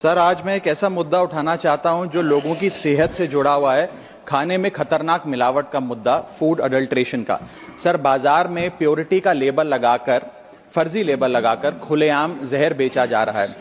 Sir, आज मैं एक ऐसा मुद्दा उठाना चाहता हूं जो लोगों की सेहत से जुड़ा हुआ है। खाने में खतरनाक मिलावट का मुद्दा, फूड अडल्ट्रेशन का। सर, बाजार में प्योरिटी का लेबल लगाकर, फर्जी लेबल लगाकर खुलेआम जहर बेचा जा रहा है।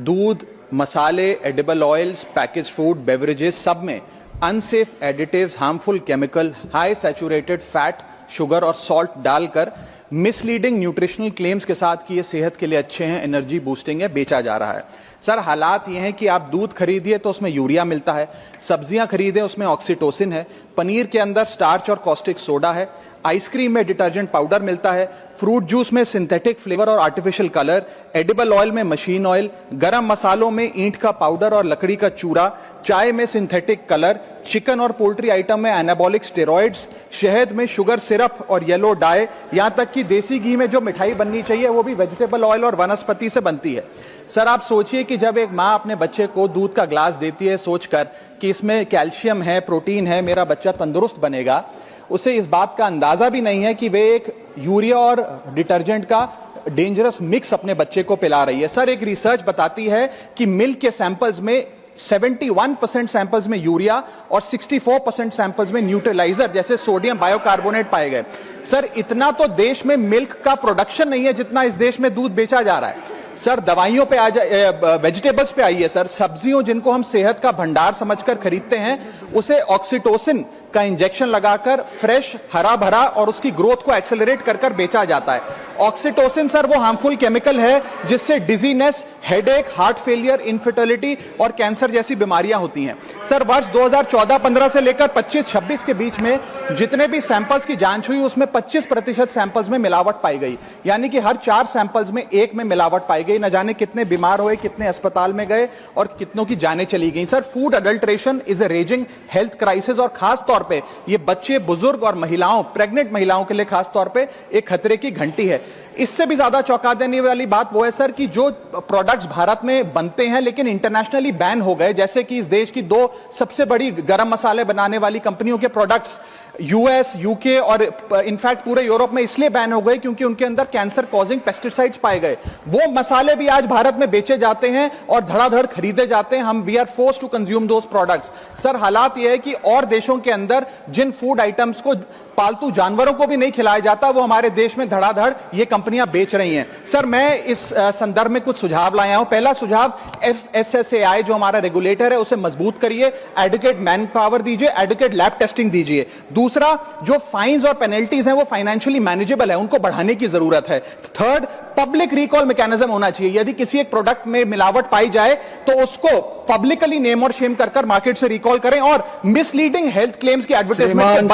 दूध, मसाले, edible oils, package food, beverages, सब में unsafe additives, harmful chemical, high saturated fat, sugar और सॉल्ट डालकर मिसलीडिंग न्यूट्रिशनल क्लेम्स के साथ कि ये सेहत के लिए अच्छे हैं, एनर्जी बूस्टिंग है, बेचा जा रहा है। सर, हालात ये हैं कि आप दूध खरीदिए तो उसमें यूरिया मिलता है, सब्जियां खरीदें उसमें ऑक्सीटोसिन है, पनीर के अंदर स्टार्च और कॉस्टिक सोडा है, आइसक्रीम में डिटर्जेंट पाउडर मिलता है, फ्रूट जूस में सिंथेटिक फ्लेवर और आर्टिफिशियल कलर, एडिबल ऑयल में मशीन ऑयल, गरम मसालों में ईंट का पाउडर और लकड़ी का चूरा, चाय में सिंथेटिक कलर, चिकन और पोल्ट्री आइटम में एनाबॉलिक स्टेरॉइड्स, शहद में शुगर सिरप और येलो डाई, यहां तक कि देसी घी में जो मिठाई बननी चाहिए वो भी वेजिटेबल ऑयल और वनस्पति से बनती है। सर, आप सोचिए कि जब एक माँ अपने बच्चे को दूध का ग्लास देती है सोचकर कि इसमें कैल्शियम है, प्रोटीन है, मेरा बच्चा तंदुरुस्त बनेगा, उसे इस बात का अंदाजा भी नहीं है कि वे एक यूरिया और डिटर्जेंट का डेंजरस मिक्स अपने बच्चे को पिला रही है। सर, एक रिसर्च बताती है कि मिल्क के सैंपल्स में 71% सैंपल्स में यूरिया और 64% सैंपल्स में न्यूट्रलाइजर जैसे सोडियम बायोकार्बोनेट पाए गए। सर, इतना तो देश में मिल्क का प्रोडक्शन नहीं है जितना इस देश में दूध बेचा जा रहा है। सर, दवाइयों पे आ जाए, वेजिटेबल्स पे आइए। सर, सब्जियों जिनको हम सेहत का भंडार समझकर खरीदते हैं, उसे ऑक्सीटोसिन का इंजेक्शन लगाकर फ्रेश, हरा भरा और उसकी ग्रोथ को एक्सेलरेट कर कर बेचा जाता है। ऑक्सीटोसिन सर वो हार्मफुल केमिकल है जिससे dizziness, headache, heart failure, infertility और कैंसर जैसी बीमारियां होती हैं। सर, वर्ष 2014-15 से लेकर 25-26 के बीच में जितने भी सैंपल्स की जांच हुई उसमें 25% सैंपल्स में मिलावट पाई गई, यानी कि हर 4 सैंपल्स में 1 में मिलावट पाई गई। न जाने कितने बीमार हुए, कितने अस्पताल में गए और कितनों की जानें चली गई। Sir, food adulteration is a raising health crisis और खास तौर पे ये बच्चे, बुजुर्ग और महिलाओं, प्रेग्नेंट महिलाओं के लिए खास तौर पे एक खतरे की घंटी है। इससे भी ज्यादा चौंका देने वाली बात वो है सर कि जो प्रोडक्ट्स भारत में बनते हैं लेकिन इंटरनेशनली बैन हो गए, जैसे कि इस देश की 2 सबसे बड़ी गरम मसाले बनाने वाली कंपनियों के प्रोडक्ट्स यूएस, यूके और इनफैक्ट पूरे यूरोप में इसलिए बैन हो गए क्योंकि उनके अंदर कैंसर कॉजिंग पेस्टिसाइड्स पाए गए। वो मसाले भी आज भारत में बेचे जाते हैं और धड़ाधड़ खरीदे जाते हैं। हम we are forced to consume those products. Sir, हालात यह है कि और देशों के अंदर जिन फूड आइटम्स को पालतू जानवरों को भी नहीं खिलाया जाता, वो हमारे देश में धड़ाधड़ ये कंपनियां बेच रही हैं। सर, मैं इस संदर्भ में कुछ सुझाव लाया हूं। पहला सुझाव, FSSAI जो हमारा रेगुलेटर है उसे मजबूत करिए, एडुकेट मैन पावर दीजिए, एडुकेट लैब टेस्टिंग दीजिए। दूसरा, जो फाइन्स और पेनल्टीज हैं वो फाइनेंशियली मैनेजेबल है, उनको बढ़ाने की जरूरत है। थर्ड, पब्लिक रिकॉल मैकेनिज्म होना चाहिए। यदि किसी एक प्रोडक्ट में मिलावट पाई जाए तो उसको पब्लिकली नेम और शेम कर मार्केट से रिकॉल करें और मिसलीडिंग हेल्थ क्लेम्स की एडवर्टाइजमेंट